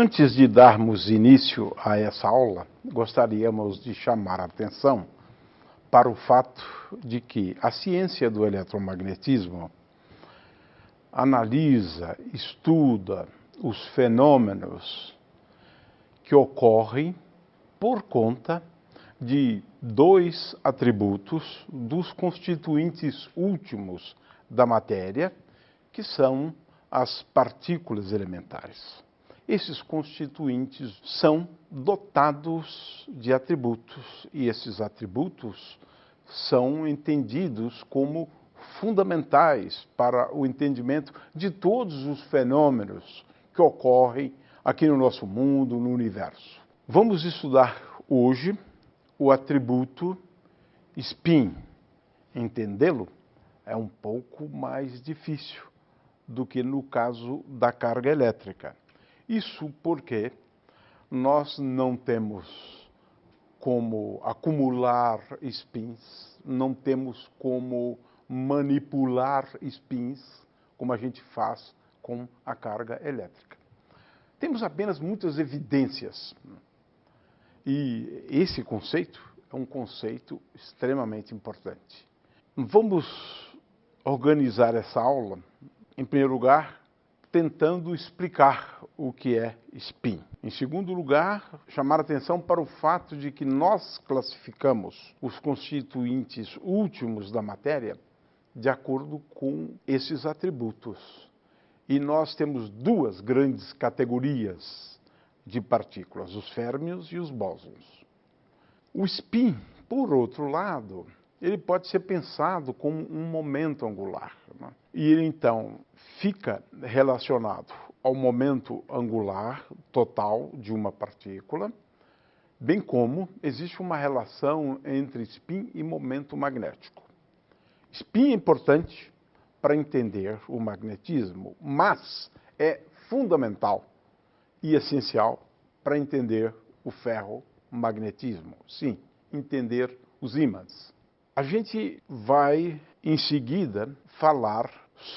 Antes de darmos início a essa aula, gostaríamos de chamar a atenção para o fato de que a ciência do eletromagnetismo analisa, estuda os fenômenos que ocorrem por conta de dois atributos dos constituintes últimos da matéria, que são as partículas elementares. Esses constituintes são dotados de atributos, e esses atributos são entendidos como fundamentais para o entendimento de todos os fenômenos que ocorrem aqui no nosso mundo, no universo. Vamos estudar hoje o atributo spin. Entendê-lo é um pouco mais difícil do que no caso da carga elétrica. Isso porque nós não temos como acumular spins, não temos como manipular spins, como a gente faz com a carga elétrica. Temos apenas muitas evidências. E esse conceito é um conceito extremamente importante. Vamos organizar essa aula, em primeiro lugar, tentando explicar o que é spin. Em segundo lugar, chamar atenção para o fato de que nós classificamos os constituintes últimos da matéria de acordo com esses atributos. E nós temos duas grandes categorias de partículas, os férmions e os bósons. O spin, por outro lado, ele pode ser pensado como um momento angular, né? E ele, então, fica relacionado ao momento angular total de uma partícula, bem como existe uma relação entre spin e momento magnético. Spin é importante para entender o magnetismo, mas é fundamental e essencial para entender o ferromagnetismo. Sim, entender os ímãs. A gente vai, em seguida, falar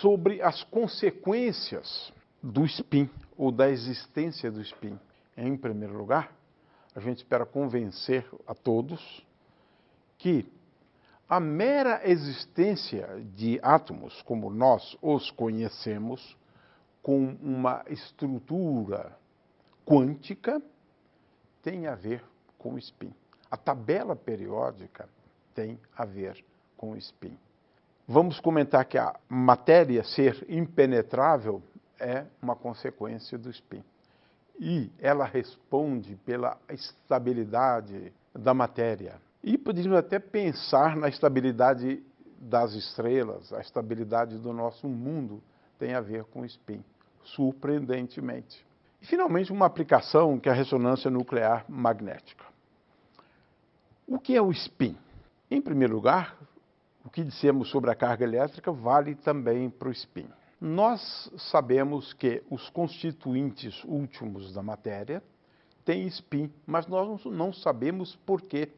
sobre as consequências do spin, ou da existência do spin. Em primeiro lugar, a gente espera convencer a todos que a mera existência de átomos, como nós os conhecemos, com uma estrutura quântica, tem a ver com o spin. A tabela periódica tem a ver com o spin. Vamos comentar que a matéria ser impenetrável é uma consequência do spin. E ela responde pela estabilidade da matéria. E poderíamos até pensar na estabilidade das estrelas, a estabilidade do nosso mundo tem a ver com o spin, surpreendentemente. E, finalmente, uma aplicação que é a ressonância nuclear magnética. O que é o spin? Em primeiro lugar, o que dissemos sobre a carga elétrica vale também para o spin. Nós sabemos que os constituintes últimos da matéria têm spin, mas nós não sabemos por quê.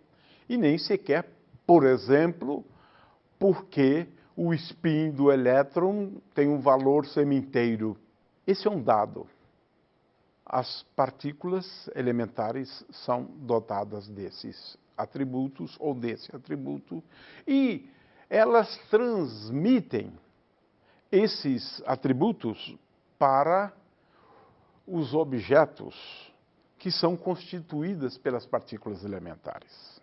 E nem sequer, por exemplo, por que o spin do elétron tem um valor semi-inteiro. Esse é um dado. As partículas elementares são dotadas desses atributos ou desse atributo e elas transmitem esses atributos para os objetos que são constituídos pelas partículas elementares.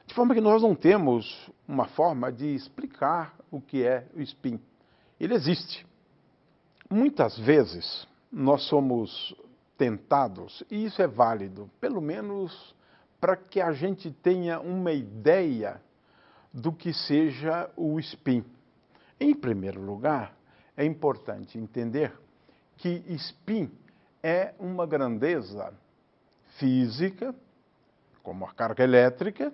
De forma que nós não temos uma forma de explicar o que é o spin. Ele existe. Muitas vezes nós somos tentados, e isso é válido, pelo menos para que a gente tenha uma ideia do que seja o spin. Em primeiro lugar, é importante entender que spin é uma grandeza física, como a carga elétrica.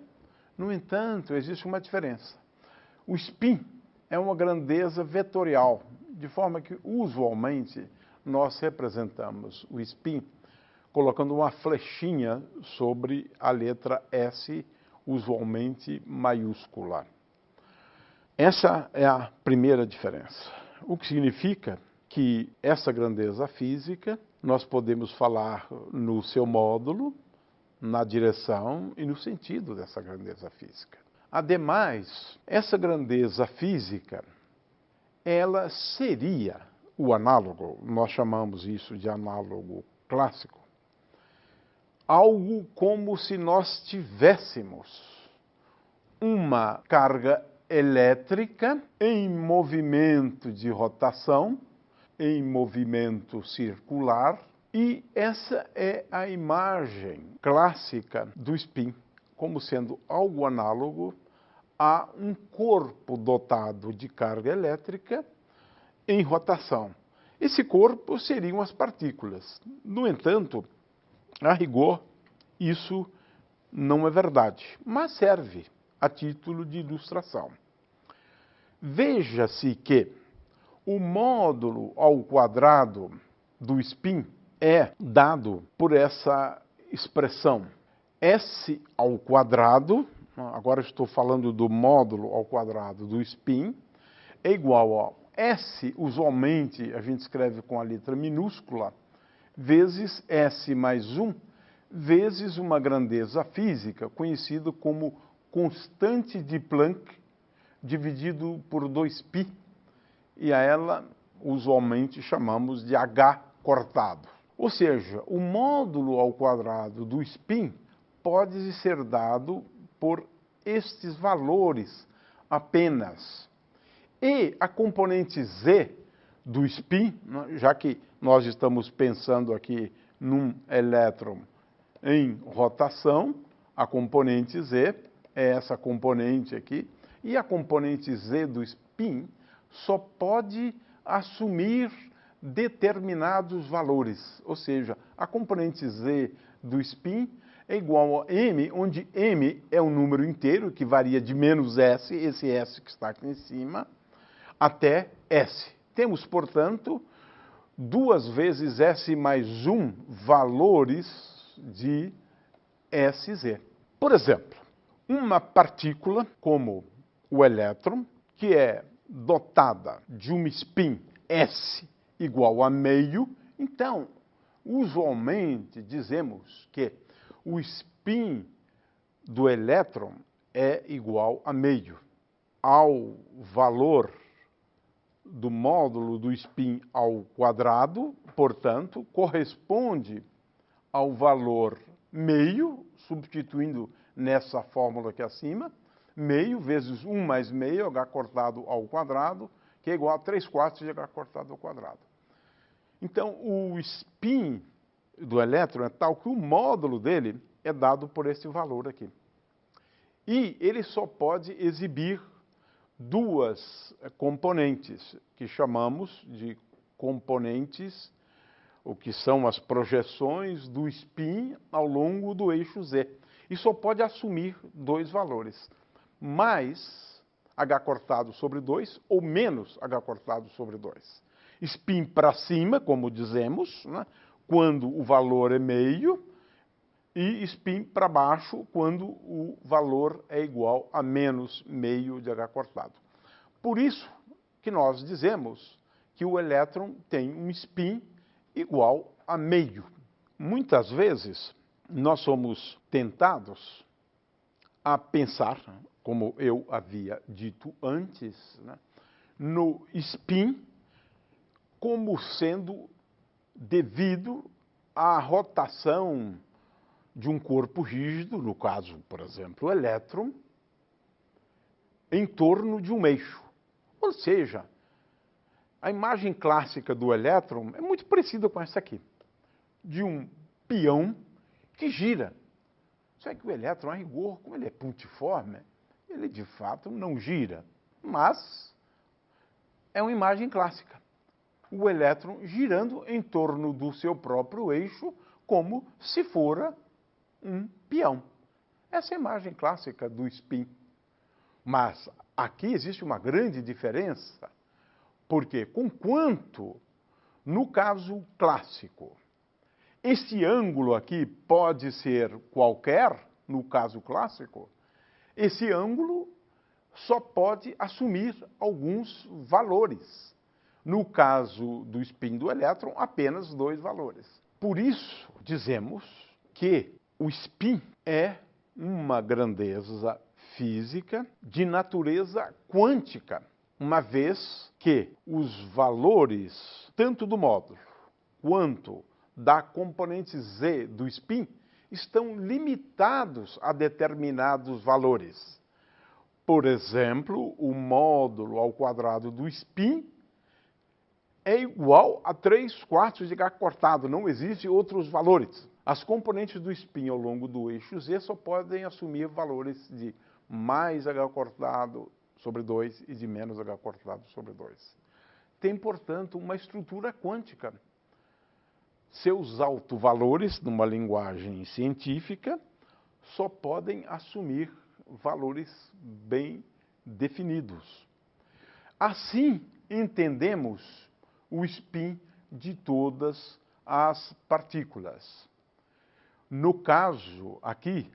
No entanto, existe uma diferença. O spin é uma grandeza vetorial, de forma que, usualmente, nós representamos o spin colocando uma flechinha sobre a letra S, usualmente maiúscula. Essa é a primeira diferença. O que significa que essa grandeza física nós podemos falar no seu módulo, na direção e no sentido dessa grandeza física. Ademais, essa grandeza física, ela seria o análogo, nós chamamos isso de análogo clássico, algo como se nós tivéssemos uma carga elétrica em movimento de rotação, em movimento circular, e essa é a imagem clássica do spin, como sendo algo análogo a um corpo dotado de carga elétrica em rotação. Esse corpo seriam as partículas. No entanto, a rigor, isso não é verdade, mas serve a título de ilustração. Veja-se que o módulo ao quadrado do spin é dado por essa expressão S ao quadrado, agora estou falando do módulo ao quadrado do spin, é igual a S, usualmente a gente escreve com a letra minúscula, vezes S mais 1, vezes uma grandeza física, conhecida como constante de Planck, dividido por 2π, e a ela usualmente chamamos de H cortado. Ou seja, o módulo ao quadrado do spin pode ser dado por estes valores apenas. E a componente z do spin, já que nós estamos pensando aqui num elétron em rotação, a componente z é essa componente aqui, e a componente z do spin só pode assumir determinados valores, ou seja, a componente z do spin é igual a m, onde m é um número inteiro que varia de menos s, esse s que está aqui em cima, até s. Temos, portanto, 2 vezes s mais 1 valores de sz. Por exemplo, uma partícula como o elétron, que é dotada de um spin s igual a meio, então, usualmente dizemos que o spin do elétron é igual a meio. Ao valor do módulo do spin ao quadrado, portanto, corresponde ao valor meio, substituindo nessa fórmula aqui acima, meio vezes 1 mais meio, h cortado ao quadrado, que é igual a 3/4 de h cortado ao quadrado. Então, o spin do elétron é tal que o módulo dele é dado por esse valor aqui. E ele só pode exibir 2 componentes, que chamamos de componentes, o que são as projeções do spin ao longo do eixo z. E só pode assumir 2 valores, mais h cortado sobre 2 ou menos h cortado sobre 2. Spin para cima, como dizemos, né, quando o valor é meio, e spin para baixo, quando o valor é igual a menos meio de h cortado. Por isso que nós dizemos que o elétron tem um spin igual a meio. Muitas vezes nós somos tentados a pensar, como eu havia dito antes, né, no spin como sendo devido à rotação de um corpo rígido, no caso, por exemplo, o elétron, em torno de um eixo. Ou seja, a imagem clássica do elétron é muito parecida com essa aqui, de um peão que gira. Só que o elétron, a rigor, como ele é pontiforme, ele de fato não gira, mas é uma imagem clássica. O elétron girando em torno do seu próprio eixo, como se fora um peão. Essa é a imagem clássica do spin. Mas aqui existe uma grande diferença, porque conquanto, no caso clássico, esse ângulo aqui pode ser qualquer, no caso clássico, esse ângulo só pode assumir alguns valores. No caso do spin do elétron, apenas 2 valores. Por isso, dizemos que o spin é uma grandeza física de natureza quântica, uma vez que os valores, tanto do módulo quanto da componente z do spin, estão limitados a determinados valores. Por exemplo, o módulo ao quadrado do spin é igual a 3/4 de h cortado, não existem outros valores. As componentes do spin ao longo do eixo z só podem assumir valores de mais h cortado sobre 2 e de menos h cortado sobre 2. Tem, portanto, uma estrutura quântica. Seus autovalores, numa linguagem científica, só podem assumir valores bem definidos. Assim, entendemos o spin de todas as partículas. No caso aqui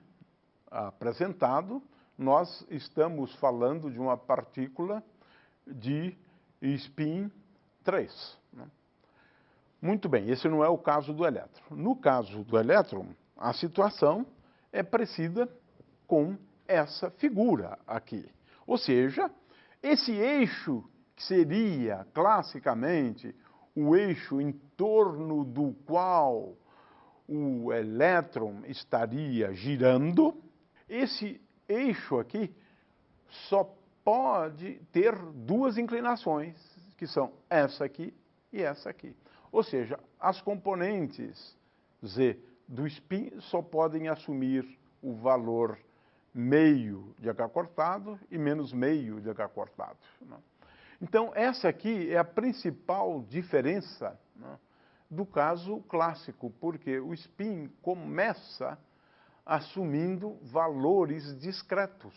apresentado, nós estamos falando de uma partícula de spin 3. Né? Muito bem, esse não é o caso do elétron. No caso do elétron, a situação é parecida com essa figura aqui. Ou seja, esse eixo que seria classicamente o eixo em torno do qual o elétron estaria girando, esse eixo aqui só pode ter 2 inclinações, que são essa aqui e essa aqui. Ou seja, as componentes z do spin só podem assumir o valor meio de h cortado e menos meio de h cortado. Né? Então, essa aqui é a principal diferença, né, do caso clássico, porque o spin começa assumindo valores discretos.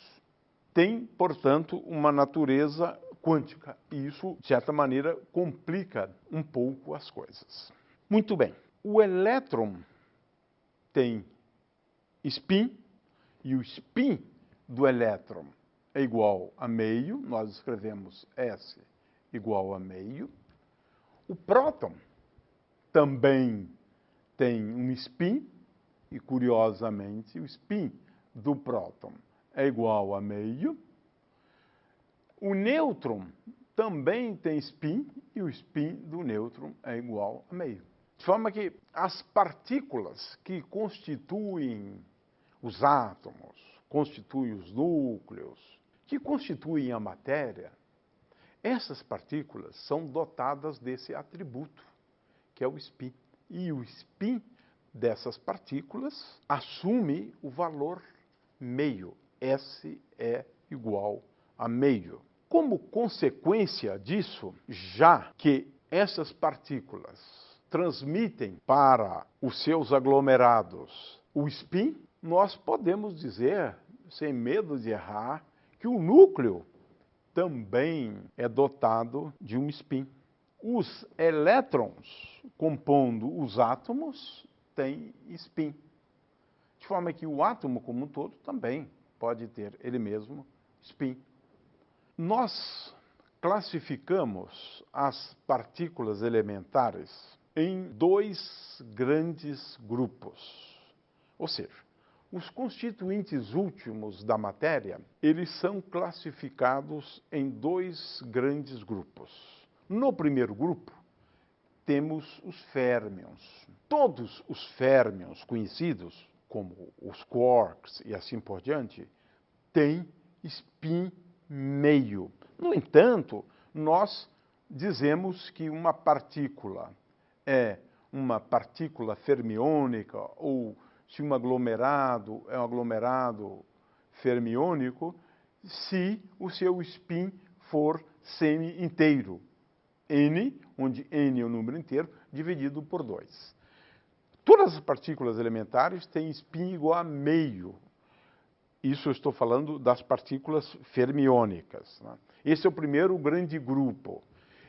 Tem, portanto, uma natureza quântica, e isso, de certa maneira, complica um pouco as coisas. Muito bem, o elétron tem spin, e o spin do elétron é igual a meio, nós escrevemos S igual a meio. O próton também tem um spin, e curiosamente o spin do próton é igual a meio. O nêutron também tem spin, e o spin do nêutron é igual a meio. De forma que as partículas que constituem os átomos, constituem os núcleos, que constituem a matéria, essas partículas são dotadas desse atributo, que é o spin. E o spin dessas partículas assume o valor meio. S é igual a meio. Como consequência disso, já que essas partículas transmitem para os seus aglomerados o spin, nós podemos dizer, sem medo de errar, que o núcleo também é dotado de um spin. Os elétrons, compondo os átomos, têm spin. De forma que o átomo como um todo também pode ter ele mesmo spin. Nós classificamos as partículas elementares em 2 grandes grupos. Ou seja, os constituintes últimos da matéria, eles são classificados em 2 grandes grupos. No primeiro grupo, temos os férmions. Todos os férmions conhecidos, como os quarks e assim por diante, têm spin meio. No entanto, nós dizemos que uma partícula é uma partícula fermiônica, ou se um aglomerado é um aglomerado fermiônico, se o seu spin for semi-inteiro. N, onde N é o número inteiro, dividido por 2. Todas as partículas elementares têm spin igual a meio. Isso eu estou falando das partículas fermiônicas. Né? Esse é o primeiro grande grupo.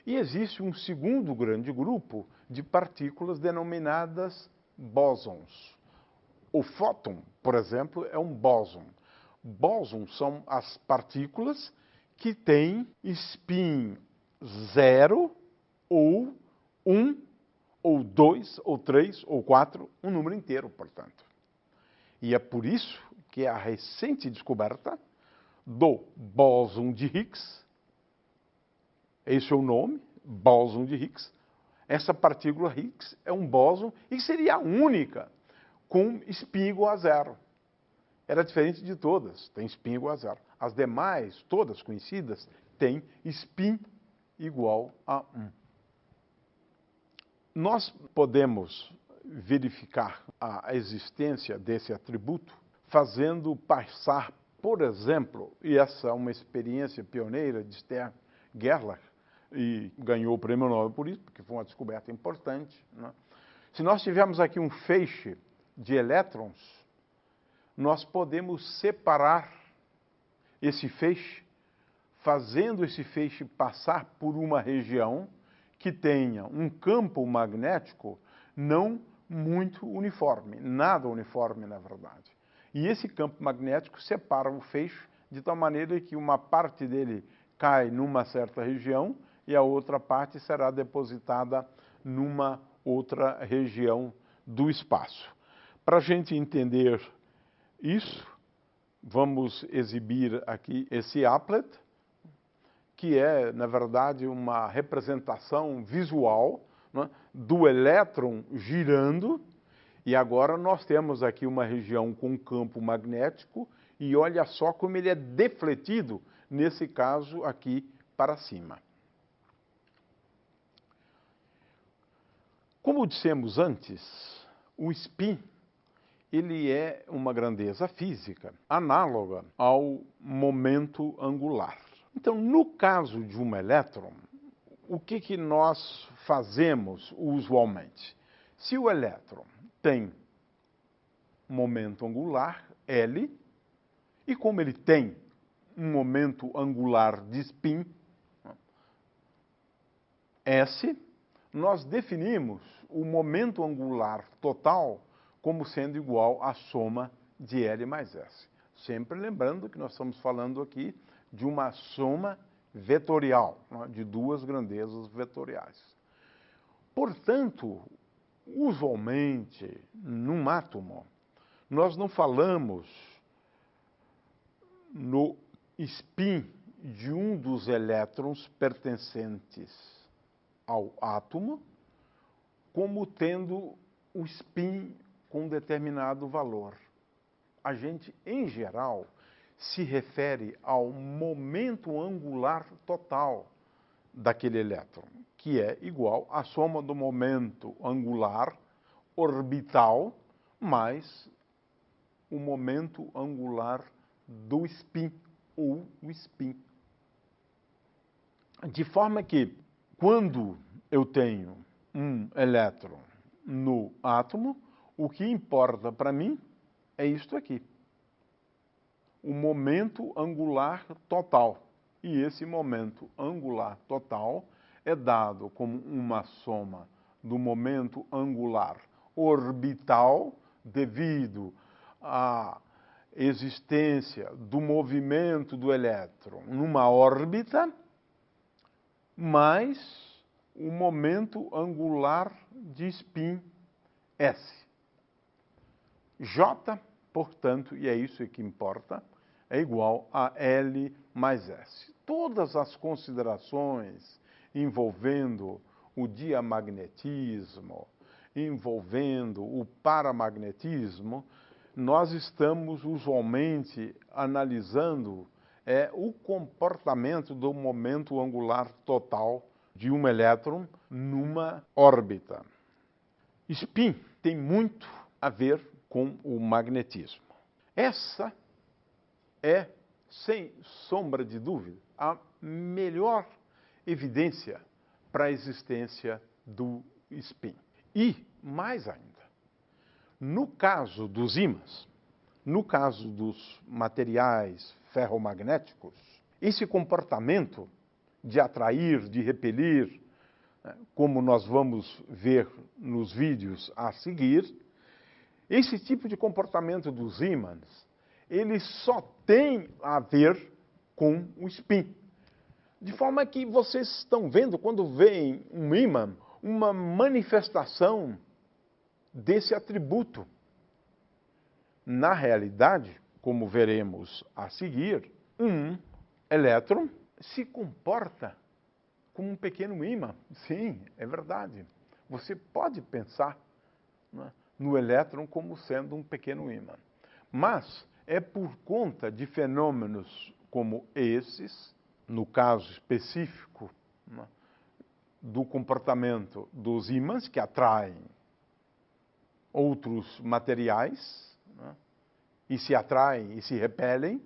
E existe um segundo grande grupo de partículas denominadas bósons. O fóton, por exemplo, é um bóson. Bósons são as partículas que têm spin 0 ou 1, ou 2, ou 3, ou 4, um número inteiro, portanto. E é por isso que a recente descoberta do bóson de Higgs, esse é o nome, bóson de Higgs, essa partícula Higgs é um bóson e seria a única com spin igual a 0. Era diferente de todas, tem spin igual a 0. As demais, todas conhecidas, têm spin igual a 1. Nós podemos verificar a existência desse atributo fazendo passar, por exemplo, e essa é uma experiência pioneira de Stern Gerlach, e ganhou o prêmio Nobel por isso, porque foi uma descoberta importante, né? Se nós tivermos aqui um feixe de elétrons, nós podemos separar esse feixe, fazendo esse feixe passar por uma região que tenha um campo magnético não muito uniforme, nada uniforme na verdade. E esse campo magnético separa o feixe de tal maneira que uma parte dele cai numa certa região e a outra parte será depositada numa outra região do espaço. Para a gente entender isso, vamos exibir aqui esse applet, que é, na verdade, uma representação visual, né, do elétron girando, e agora nós temos aqui uma região com campo magnético, e olha só como ele é defletido, nesse caso aqui, para cima. Como dissemos antes, o spin ele é uma grandeza física análoga ao momento angular. Então, no caso de um elétron, o que nós fazemos usualmente? Se o elétron tem momento angular, L, e como ele tem um momento angular de spin, S, nós definimos o momento angular total como sendo igual à soma de L mais S. Sempre lembrando que nós estamos falando aqui de uma soma vetorial, né, de duas grandezas vetoriais. Portanto, usualmente, num átomo, nós não falamos no spin de um dos elétrons pertencentes ao átomo como tendo o spin com determinado valor. A gente, em geral, se refere ao momento angular total daquele elétron, que é igual à soma do momento angular orbital mais o momento angular do spin, ou o spin. De forma que, quando eu tenho um elétron no átomo, o que importa para mim é isto aqui, o momento angular total. E esse momento angular total é dado como uma soma do momento angular orbital devido à existência do movimento do elétron numa órbita, mais o momento angular de spin S. J, portanto, e é isso que importa, é igual a L mais S. Todas as considerações envolvendo o diamagnetismo, envolvendo o paramagnetismo, nós estamos usualmente analisando o comportamento do momento angular total de um elétron numa órbita. Spin tem muito a ver com o magnetismo. Essa é, sem sombra de dúvida, a melhor evidência para a existência do spin. E, mais ainda, no caso dos ímãs, no caso dos materiais ferromagnéticos, esse comportamento de atrair, de repelir, como nós vamos ver nos vídeos a seguir, esse tipo de comportamento dos ímãs, ele só tem a ver com o spin. De forma que vocês estão vendo, quando veem um ímã, uma manifestação desse atributo. Na realidade, como veremos a seguir, um elétron se comporta como um pequeno ímã. Sim, é verdade. Você pode pensar, né, no elétron como sendo um pequeno ímã. Mas é por conta de fenômenos como esses, no caso específico, né, do comportamento dos ímãs que atraem outros materiais, né, e se atraem e se repelem,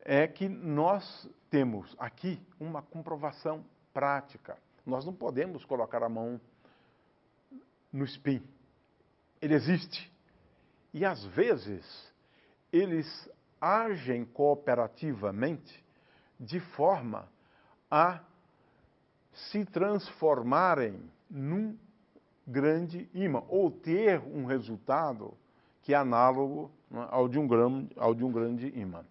é que nós temos aqui uma comprovação prática. Nós não podemos colocar a mão no spin. Ele existe. E às vezes eles agem cooperativamente de forma a se transformarem num grande ímã, ou ter um resultado que é análogo, né, ao de um grande ímã.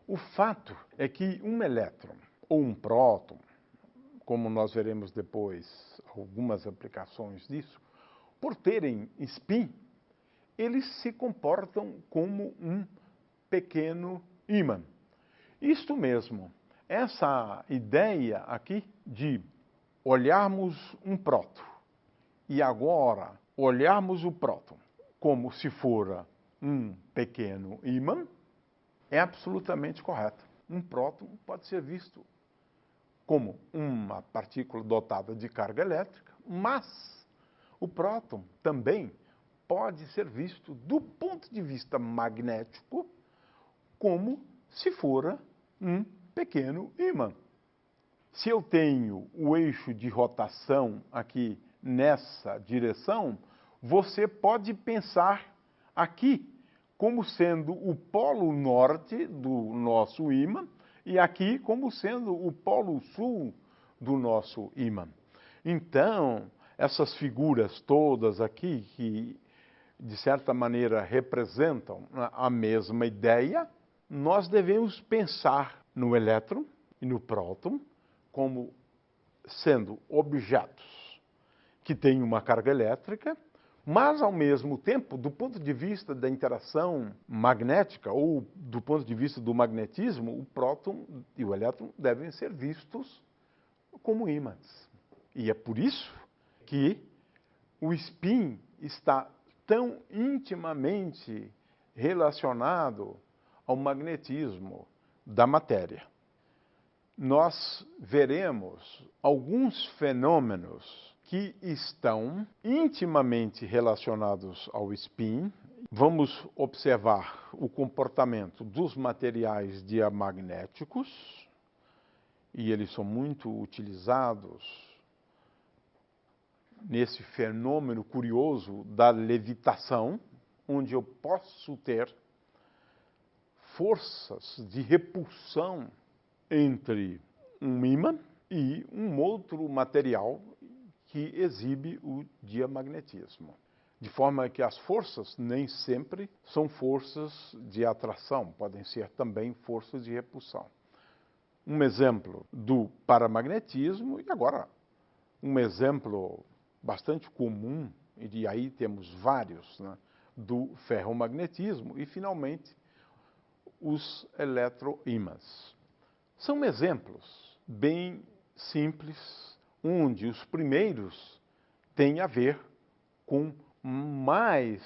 O fato é que um elétron ou um próton, como nós veremos depois algumas aplicações disso, por terem spin, eles se comportam como um pequeno ímã. Isto mesmo, essa ideia aqui de olharmos um próton e agora olharmos o próton como se fora um pequeno ímã, é absolutamente correto. Um próton pode ser visto como uma partícula dotada de carga elétrica, mas o próton também pode ser visto do ponto de vista magnético como se fora um pequeno ímã. Se eu tenho o eixo de rotação aqui nessa direção, você pode pensar aqui como sendo o polo norte do nosso ímã e aqui como sendo o polo sul do nosso ímã. Então, essas figuras todas aqui, que de certa maneira representam a mesma ideia, nós devemos pensar no elétron e no próton como sendo objetos que têm uma carga elétrica, mas, ao mesmo tempo, do ponto de vista da interação magnética ou do ponto de vista do magnetismo, o próton e o elétron devem ser vistos como ímãs. E é por isso que o spin está tão intimamente relacionado ao magnetismo da matéria. Nós veremos alguns fenômenos que estão intimamente relacionados ao spin. Vamos observar o comportamento dos materiais diamagnéticos, e eles são muito utilizados nesse fenômeno curioso da levitação, onde eu posso ter forças de repulsão entre um ímã e um outro material que exibe o diamagnetismo. De forma que as forças nem sempre são forças de atração, podem ser também forças de repulsão. Um exemplo do paramagnetismo, e agora um exemplo bastante comum, e aí temos vários, né, do ferromagnetismo, e finalmente os eletroímãs. São exemplos bem simples, onde os primeiros têm a ver com mais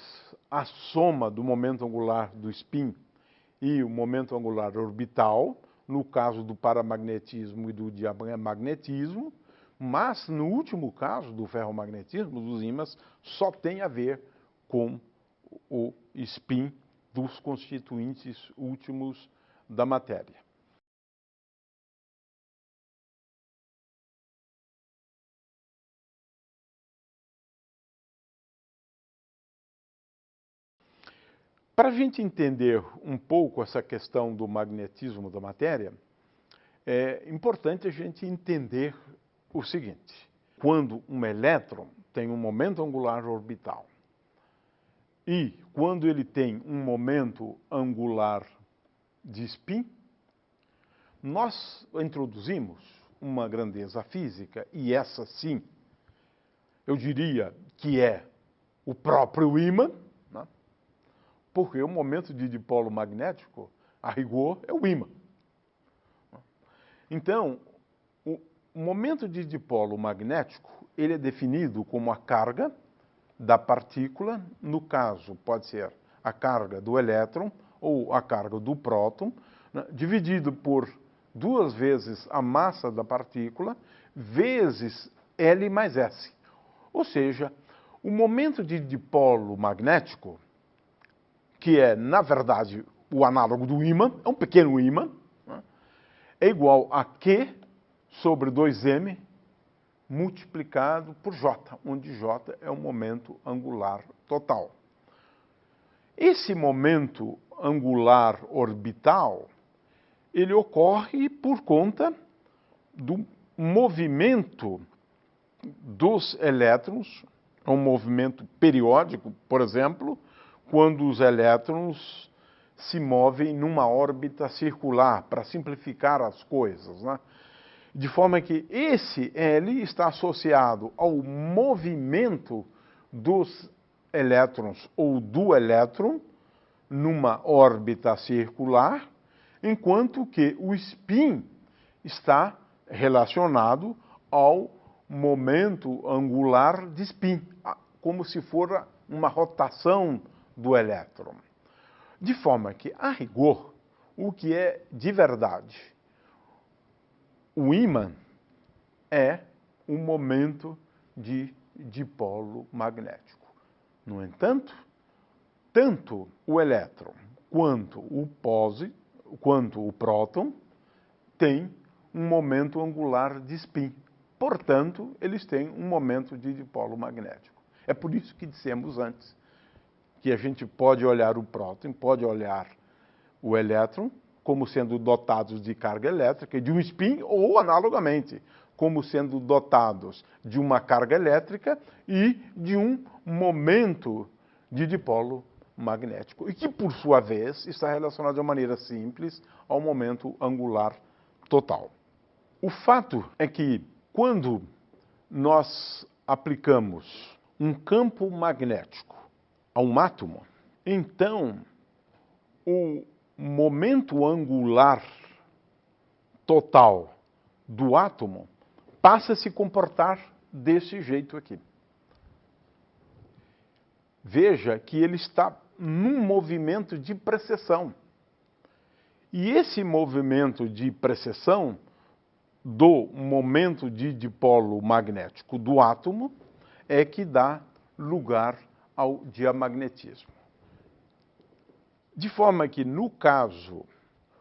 a soma do momento angular do spin e o momento angular orbital, no caso do paramagnetismo e do diamagnetismo, mas no último caso do ferromagnetismo, dos ímãs, só tem a ver com o spin dos constituintes últimos da matéria. Para a gente entender um pouco essa questão do magnetismo da matéria, é importante a gente entender o seguinte: quando um elétron tem um momento angular orbital e quando ele tem um momento angular de spin, nós introduzimos uma grandeza física, e essa sim, eu diria que é o próprio ímã, né? Porque o momento de dipolo magnético, a rigor, é o ímã. Então, o momento de dipolo magnético, ele é definido como a carga da partícula, no caso, pode ser a carga do elétron ou a carga do próton, né, dividido por 2 vezes a massa da partícula, vezes L mais S. Ou seja, o momento de dipolo magnético, que é, na verdade, o análogo do ímã, é um pequeno ímã, né, é igual a Q sobre 2m multiplicado por J, onde J é o momento angular total. Esse momento angular orbital, ele ocorre por conta do movimento dos elétrons, é um movimento periódico, por exemplo, quando os elétrons se movem numa órbita circular, para simplificar as coisas, né? De forma que esse L está associado ao movimento dos elétrons ou do elétron numa órbita circular, enquanto que o spin está relacionado ao momento angular de spin, como se for uma rotação do elétron. De forma que, a rigor, o que é de verdade o ímã é um momento de dipolo magnético. No entanto, tanto o elétron quanto o próton têm um momento angular de spin. Portanto, eles têm um momento de dipolo magnético. É por isso que dissemos antes que a gente pode olhar o próton, pode olhar o elétron como sendo dotados de carga elétrica e de um spin, ou analogamente, como sendo dotados de uma carga elétrica e de um momento de dipolo magnético, e que, por sua vez, está relacionado de uma maneira simples ao momento angular total. O fato é que, quando nós aplicamos um campo magnético a um átomo, então o momento angular total do átomo passa a se comportar desse jeito aqui. Veja que ele está num movimento de precessão. E esse movimento de precessão do momento de dipolo magnético do átomo é que dá lugar ao diamagnetismo. De forma que, no caso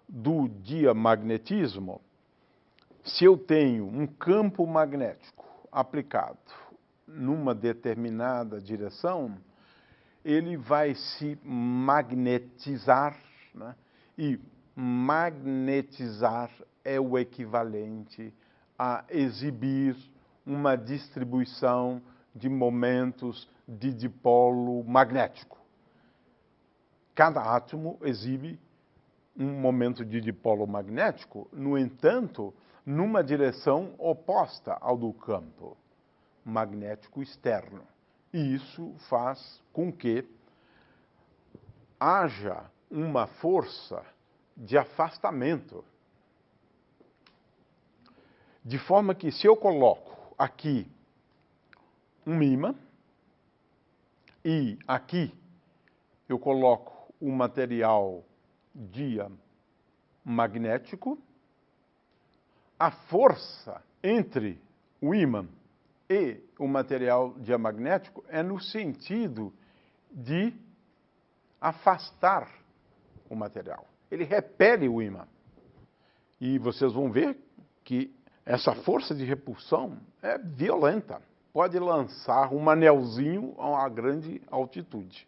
do diamagnetismo, se eu tenho um campo magnético aplicado numa determinada direção, ele vai se magnetizar, né? E magnetizar é o equivalente a exibir uma distribuição de momentos de dipolo magnético. Cada átomo exibe um momento de dipolo magnético, no entanto, numa direção oposta ao do campo magnético externo. E isso faz com que haja uma força de afastamento. De forma que, se eu coloco aqui um ímã e aqui eu coloco o material diamagnético, a força entre o ímã e o material diamagnético é no sentido de afastar o material. Ele repele o ímã. E vocês vão ver que essa força de repulsão é violenta. Pode lançar um anelzinho a uma grande altitude.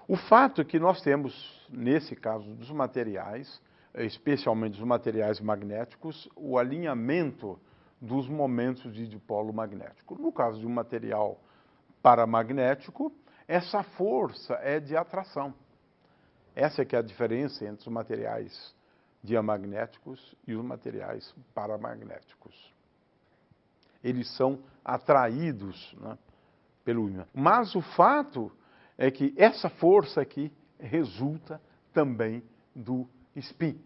O fato é que nós temos, nesse caso dos materiais, especialmente dos materiais magnéticos, o alinhamento dos momentos de dipolo magnético. No caso de um material paramagnético, essa força é de atração. Essa é que é a diferença entre os materiais diamagnéticos e os materiais paramagnéticos. Eles são atraídos, né, pelo ímã. Mas o fato é que essa força aqui resulta também do spin.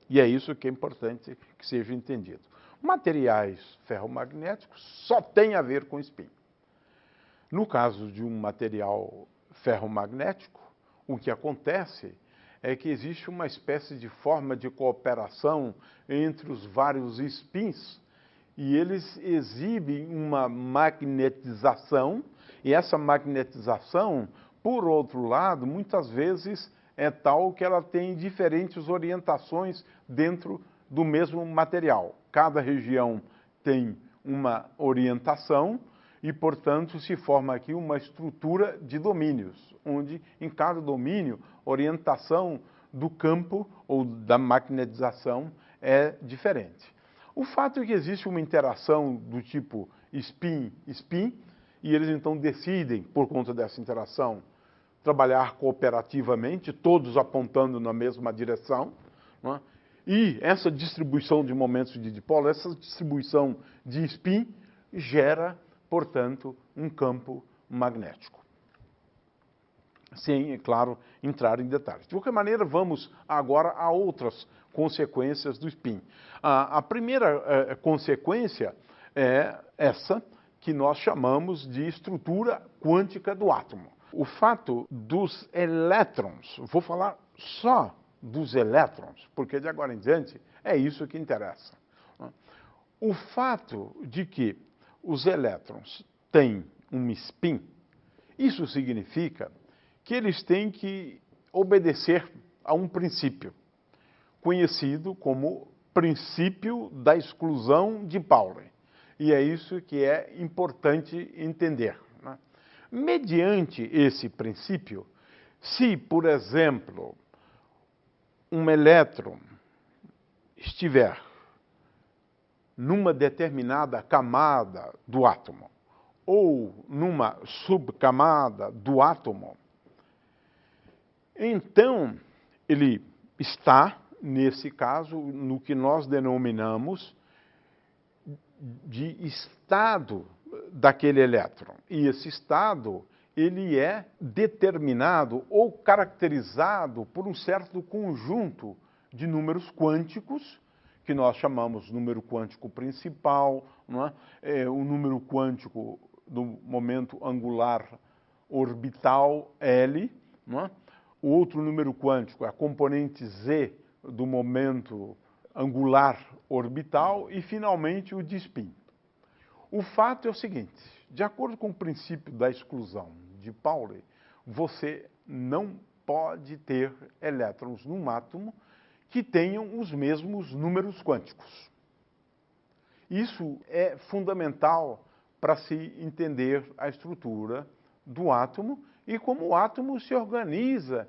E é isso que é importante que seja entendido. Materiais ferromagnéticos só tem a ver com spin. No caso de um material ferromagnético, o que acontece é que existe uma espécie de forma de cooperação entre os vários spins e eles exibem uma magnetização, e essa magnetização, por outro lado, muitas vezes é tal que ela tem diferentes orientações dentro do mesmo material. Cada região tem uma orientação e, portanto, se forma aqui uma estrutura de domínios, onde em cada domínio, orientação do campo ou da magnetização é diferente. O fato é que existe uma interação do tipo spin-spin, e eles então decidem, por conta dessa interação, trabalhar cooperativamente, todos apontando na mesma direção, não é? E essa distribuição de momentos de dipolo, essa distribuição de spin, gera, portanto, um campo magnético. Sem, é claro, entrar em detalhes. De qualquer maneira, vamos agora a outras consequências do spin. A primeira consequência é essa que nós chamamos de estrutura quântica do átomo. O fato dos elétrons, vou falar só dos elétrons, porque de agora em diante é isso que interessa. O fato de que os elétrons têm um spin, isso significa que eles têm que obedecer a um princípio, conhecido como princípio da exclusão de Pauli. E é isso que é importante entender, né? Mediante esse princípio, se, por exemplo, um elétron estiver numa determinada camada do átomo ou numa subcamada do átomo, então ele está, nesse caso, no que nós denominamos de estado daquele elétron. E esse estado, ele é determinado ou caracterizado por um certo conjunto de números quânticos, que nós chamamos número quântico principal, não é? O número quântico do momento angular orbital, L, não é? O outro número quântico é a componente Z do momento angular orbital e, finalmente, o de spin. O fato é o seguinte, de acordo com o princípio da exclusão de Pauli, você não pode ter elétrons num átomo que tenham os mesmos números quânticos. Isso é fundamental para se entender a estrutura do átomo e como o átomo se organiza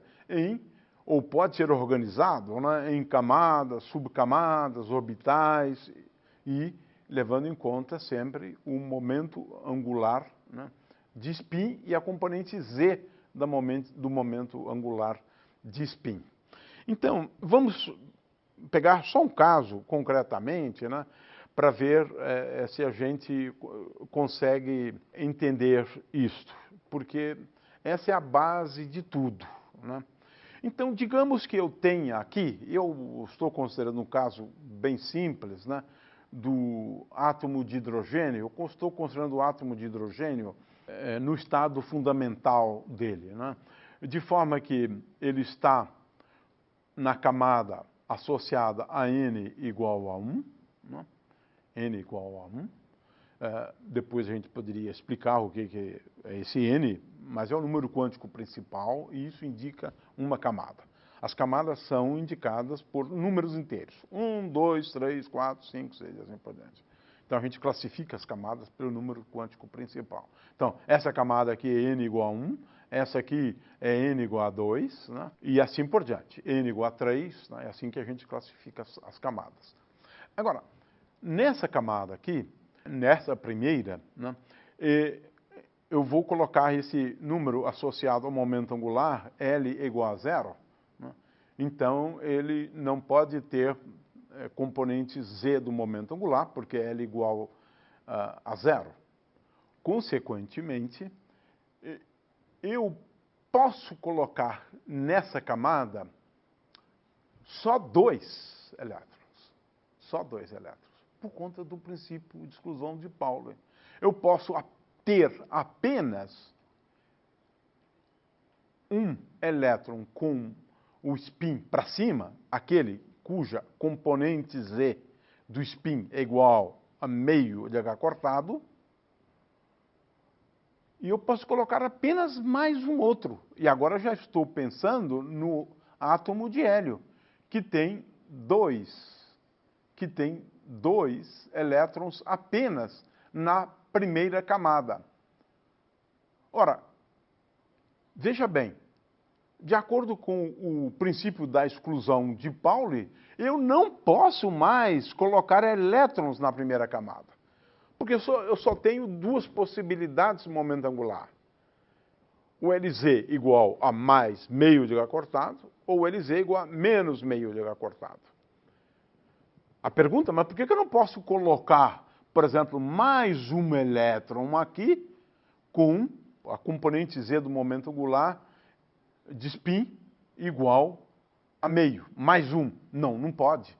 ou pode ser organizado, né, em camadas, subcamadas, orbitais, e levando em conta sempre o momento angular, né, de spin e a componente Z do momento angular de spin. Então, vamos pegar só um caso concretamente, né, para ver se a gente consegue entender isto, porque essa é a base de tudo, né? Então, digamos que eu tenha aqui, eu estou considerando um caso bem simples, né, do átomo de hidrogênio, eu estou considerando o átomo de hidrogênio no estado fundamental dele, né, de forma que ele está na camada associada a N igual a 1, né, N igual a 1. Depois a gente poderia explicar o que é esse N, mas é o número quântico principal e isso indica uma camada. As camadas são indicadas por números inteiros. 1, 2, 3, 4, 5, 6 e assim por diante. Então a gente classifica as camadas pelo número quântico principal. Então, essa camada aqui é N igual a 1, essa aqui é N igual a 2, né, e assim por diante. N igual a 3, né, é assim que a gente classifica as camadas. Agora, nessa camada aqui, nessa primeira, né, eu vou colocar esse número associado ao momento angular, L igual a 0, né, Então, ele não pode ter componente z do momento angular, porque L igual a zero. Consequentemente, eu posso colocar nessa camada só 2 elétrons. Só 2 elétrons. Por conta do princípio de exclusão de Pauli. Eu posso ter apenas um elétron com o spin para cima, aquele cuja componente Z do spin é igual a meio de H cortado, e eu posso colocar apenas mais um outro. E agora já estou pensando no átomo de hélio, que tem dois elétrons apenas na primeira camada. Ora, veja bem, de acordo com o princípio da exclusão de Pauli, eu não posso mais colocar elétrons na primeira camada. Porque eu só tenho duas possibilidades no momento angular. O Lz igual a mais meio de H cortado, ou o Lz igual a menos meio de H cortado. A pergunta, mas por que eu não posso colocar, por exemplo, mais um elétron aqui com a componente Z do momento angular de spin igual a meio, mais um? Não, não pode.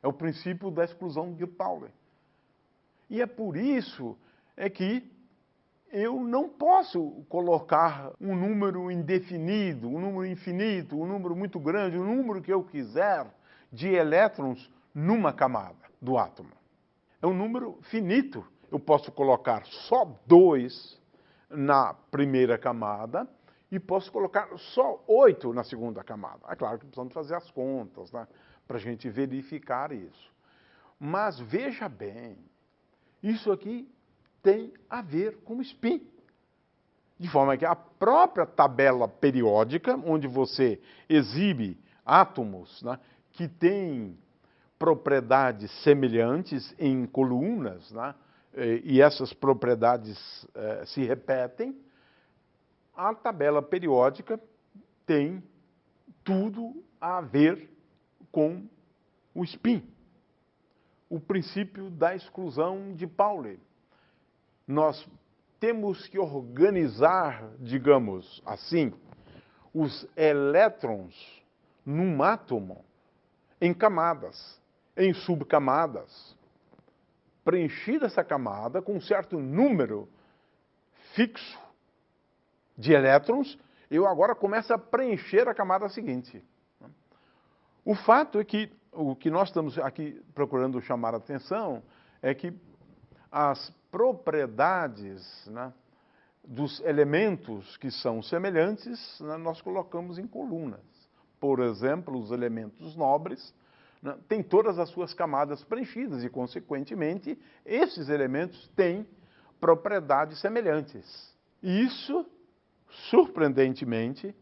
É o princípio da exclusão de Pauli. E é por isso que eu não posso colocar um número indefinido, um número infinito, um número muito grande, o número que eu quiser de elétrons numa camada do átomo. É um número finito. Eu posso colocar só 2 na primeira camada e posso colocar só 8 na segunda camada. É claro que precisamos fazer as contas, né, para a gente verificar isso. Mas veja bem, isso aqui tem a ver com spin. De forma que a própria tabela periódica, onde você exibe átomos, né, que têm propriedades semelhantes em colunas, né, e essas propriedades se repetem, a tabela periódica tem tudo a ver com o spin. O princípio da exclusão de Pauli. Nós temos que organizar, digamos assim, os elétrons num átomo em camadas, em subcamadas. Preenchida essa camada com um certo número fixo de elétrons, eu agora começo a preencher a camada seguinte. O fato é que o que nós estamos aqui procurando chamar a atenção é que as propriedades, né, dos elementos que são semelhantes, né, nós colocamos em colunas. Por exemplo, os elementos nobres, né, têm todas as suas camadas preenchidas e, consequentemente, esses elementos têm propriedades semelhantes. E isso, surpreendentemente,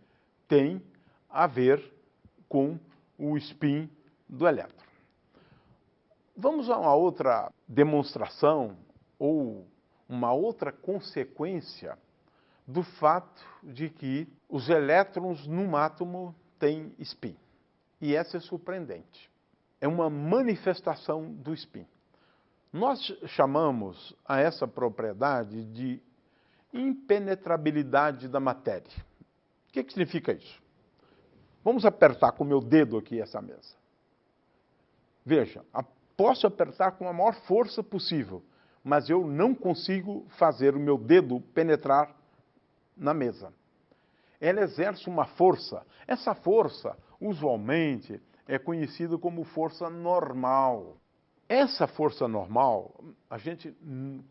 tem a ver com o spin do elétron. Vamos a uma outra demonstração ou uma outra consequência do fato de que os elétrons num átomo têm spin. E essa é surpreendente. É uma manifestação do spin. Nós chamamos a essa propriedade de impenetrabilidade da matéria. O que significa isso? Vamos apertar com o meu dedo aqui essa mesa. Veja, posso apertar com a maior força possível, mas eu não consigo fazer o meu dedo penetrar na mesa. Ela exerce uma força. Essa força, usualmente, é conhecida como força normal. Essa força normal, a gente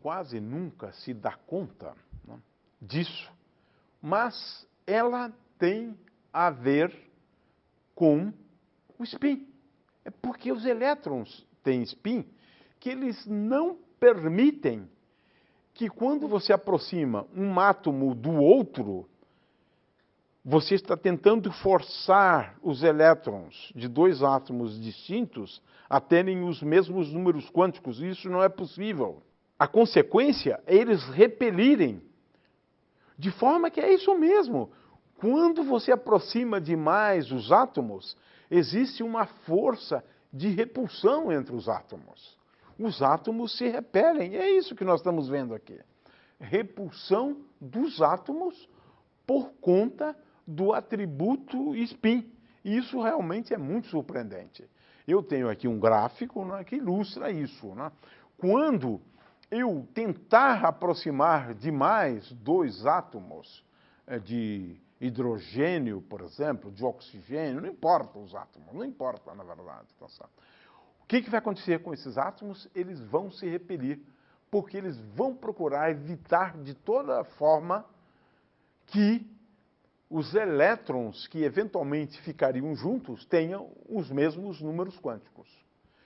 quase nunca se dá conta, né, disso, mas ela tem a ver com o spin. É porque os elétrons têm spin que eles não permitem que quando você aproxima um átomo do outro, você está tentando forçar os elétrons de dois átomos distintos a terem os mesmos números quânticos. Isso não é possível. A consequência é eles repelirem. De forma que é isso mesmo. Quando você aproxima demais os átomos, existe uma força de repulsão entre os átomos. Os átomos se repelem, é isso que nós estamos vendo aqui. Repulsão dos átomos por conta do atributo spin. Isso realmente é muito surpreendente. Eu tenho aqui um gráfico, né, que ilustra isso, né? Quando eu tentar aproximar demais dois átomos de hidrogênio, por exemplo, de oxigênio, não importa os átomos, não importa na verdade. Tá certo? O que vai acontecer com esses átomos? Eles vão se repelir, porque eles vão procurar evitar de toda forma que os elétrons que eventualmente ficariam juntos tenham os mesmos números quânticos.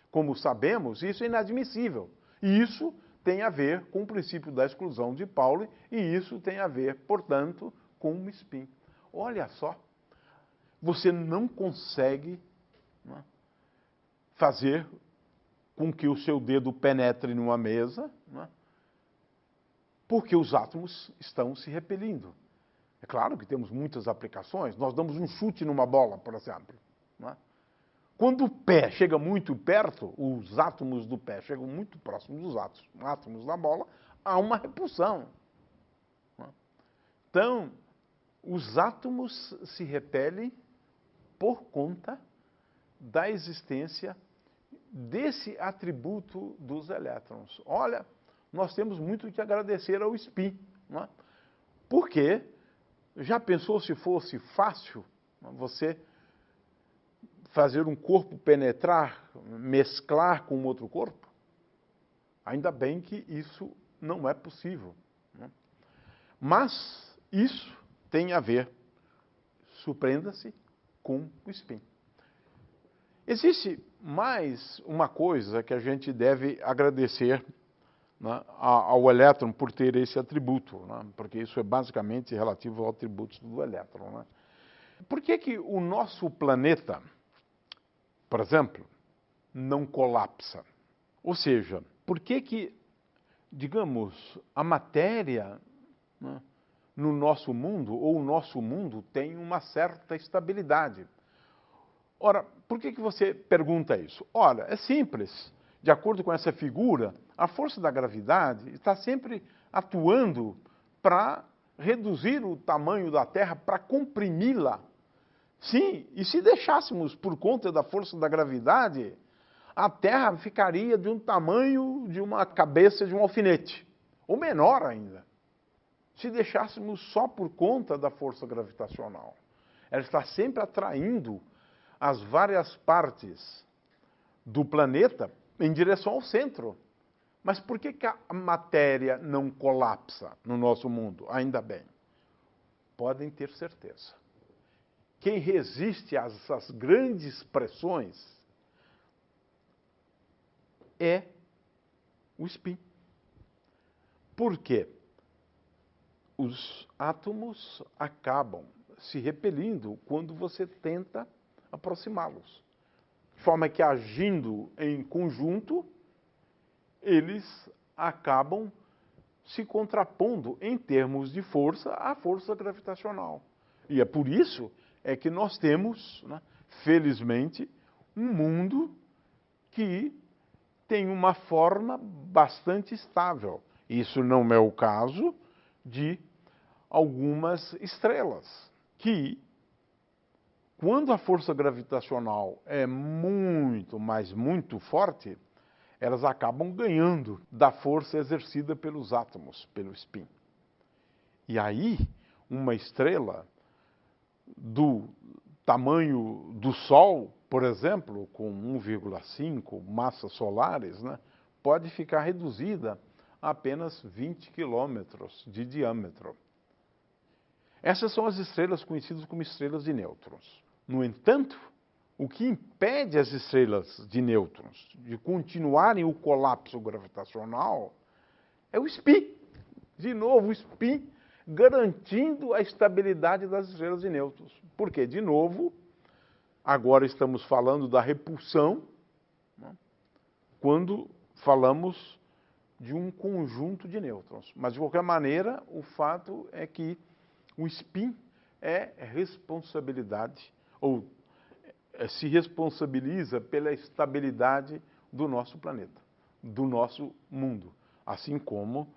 Como sabemos, isso é inadmissível. E isso tem a ver com o princípio da exclusão de Pauli, e isso tem a ver, portanto, com o spin. Olha só, você não consegue, né, fazer com que o seu dedo penetre numa mesa, né, porque os átomos estão se repelindo. É claro que temos muitas aplicações. Nós damos um chute numa bola, por exemplo, né? Quando o pé chega muito perto, os átomos do pé chegam muito próximos dos átomos da bola, há uma repulsão. Então, os átomos se repelem por conta da existência desse atributo dos elétrons. Olha, nós temos muito que agradecer ao spin, não é? Porque já pensou se fosse fácil você fazer um corpo penetrar, mesclar com outro corpo? Ainda bem que isso não é possível, né? Mas isso tem a ver, surpreenda-se, com o spin. Existe mais uma coisa que a gente deve agradecer, né, ao elétron por ter esse atributo, né, porque isso é basicamente relativo ao atributo do elétron. Né? Por que o nosso planeta, por exemplo, não colapsa? Ou seja, por que, digamos, a matéria, né, no nosso mundo, ou o nosso mundo, tem uma certa estabilidade? Ora, por que você pergunta isso? Ora, é simples. De acordo com essa figura, a força da gravidade está sempre atuando para reduzir o tamanho da Terra, para comprimi-la. Sim, e se deixássemos por conta da força da gravidade, a Terra ficaria de um tamanho de uma cabeça de um alfinete, ou menor ainda. Se deixássemos só por conta da força gravitacional. Ela está sempre atraindo as várias partes do planeta em direção ao centro. Mas por que a matéria não colapsa no nosso mundo? Ainda bem. Podem ter certeza. Quem resiste a essas grandes pressões é o spin. Por quê? Os átomos acabam se repelindo quando você tenta aproximá-los. De forma que, agindo em conjunto, eles acabam se contrapondo em termos de força à força gravitacional. E é por isso que nós temos, né, felizmente, um mundo que tem uma forma bastante estável. Isso não é o caso de algumas estrelas, que, quando a força gravitacional é muito, mas muito forte, elas acabam ganhando da força exercida pelos átomos, pelo spin. E aí, uma estrela do tamanho do Sol, por exemplo, com 1,5 massas solares, né, pode ficar reduzida a apenas 20 quilômetros de diâmetro. Essas são as estrelas conhecidas como estrelas de nêutrons. No entanto, o que impede as estrelas de nêutrons de continuarem o colapso gravitacional é o spin. De novo, o spin garantindo a estabilidade das estrelas de nêutrons. Por quê? De novo, agora estamos falando da repulsão, né, quando falamos de um conjunto de nêutrons. Mas, de qualquer maneira, o fato é que o spin é responsabilidade, ou se responsabiliza pela estabilidade do nosso planeta, do nosso mundo, assim como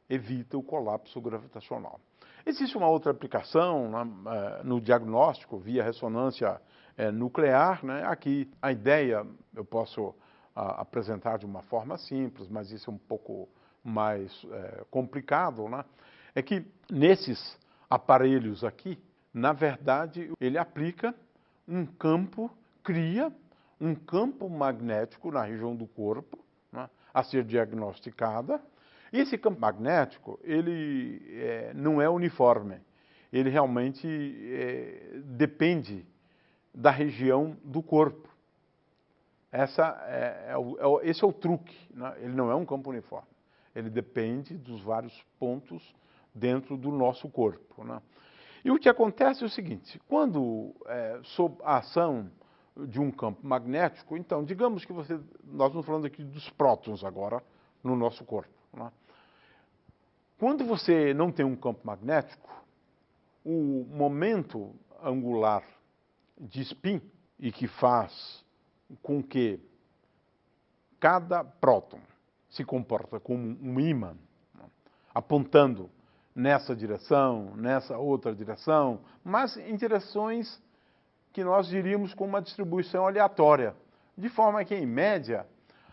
evita o colapso gravitacional. Existe uma outra aplicação no diagnóstico via ressonância nuclear, né? Aqui a ideia eu posso apresentar de uma forma simples, mas isso é um pouco mais complicado, né? É que nesses aparelhos aqui, na verdade, ele aplica um campo, cria um campo magnético na região do corpo, né, a ser diagnosticada. E esse campo magnético, ele não é uniforme. Ele realmente depende da região do corpo. Esse é o truque, né? Ele não é um campo uniforme. Ele depende dos vários pontos dentro do nosso corpo, né? E o que acontece é o seguinte, quando, sob a ação de um campo magnético, então, digamos que nós estamos falando aqui dos prótons agora, no nosso corpo, né? Quando você não tem um campo magnético, o momento angular de spin, e que faz com que cada próton se comporta como um ímã, né, apontando nessa direção, nessa outra direção, mas em direções que nós diríamos com uma distribuição aleatória, de forma que, em média,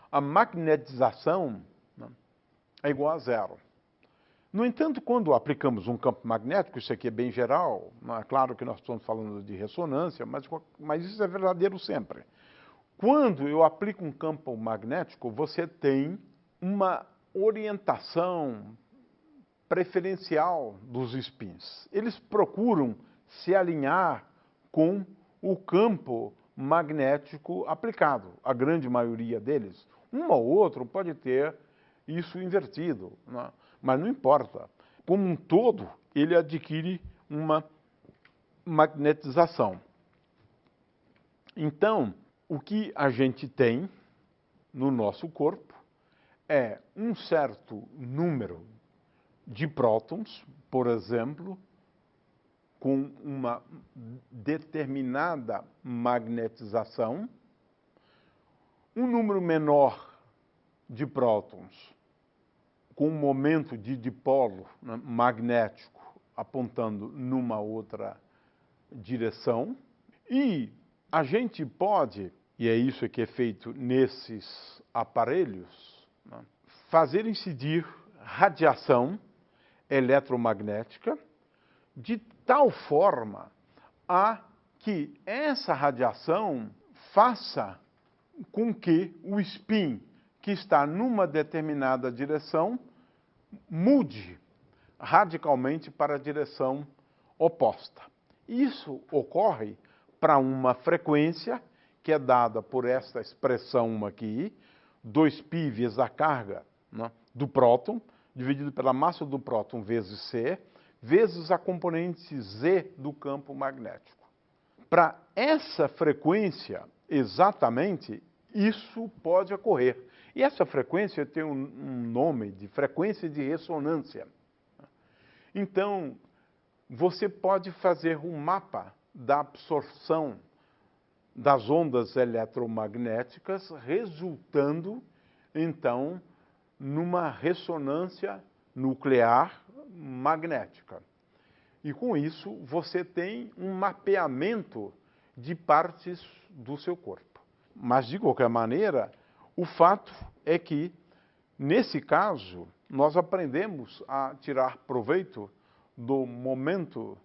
a magnetização, né, é igual a zero. No entanto, quando aplicamos um campo magnético, isso aqui é bem geral, é claro que nós estamos falando de ressonância, mas isso é verdadeiro sempre. Quando eu aplico um campo magnético, você tem uma orientação preferencial dos spins. Eles procuram se alinhar com o campo magnético aplicado, a grande maioria deles. Um ou outro pode ter isso invertido, né? Mas não importa. Como um todo, ele adquire uma magnetização. Então, o que a gente tem no nosso corpo é um certo número de prótons, por exemplo, com uma determinada magnetização, um número menor de prótons com um momento de dipolo, né, magnético apontando numa outra direção, e a gente pode, e é isso que é feito nesses aparelhos, né, fazer incidir radiação eletromagnética de tal forma a que essa radiação faça com que o spin que está numa determinada direção mude radicalmente para a direção oposta. Isso ocorre para uma frequência que é dada por esta expressão aqui, 2π vezes a carga, né, do próton, dividido pela massa do próton vezes C, vezes a componente Z do campo magnético. Para essa frequência, exatamente, isso pode ocorrer. E essa frequência tem um nome de frequência de ressonância. Então, você pode fazer um mapa da absorção das ondas eletromagnéticas, resultando, então, numa ressonância nuclear magnética. E com isso, você tem um mapeamento de partes do seu corpo. Mas, de qualquer maneira, o fato é que, nesse caso, nós aprendemos a tirar proveito do momento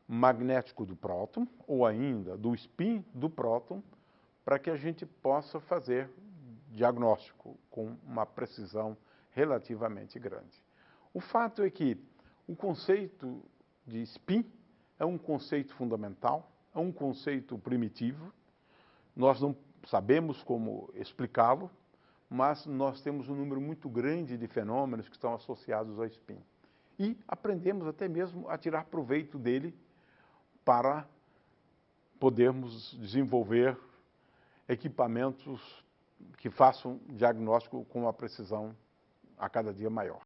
magnético do próton, ou ainda do spin do próton, para que a gente possa fazer diagnóstico com uma precisão relativamente grande. O fato é que o conceito de spin é um conceito fundamental, é um conceito primitivo. Nós não sabemos como explicá-lo, mas nós temos um número muito grande de fenômenos que estão associados ao spin. E aprendemos até mesmo a tirar proveito dele para podermos desenvolver equipamentos que façam diagnóstico com uma precisão a cada dia maior.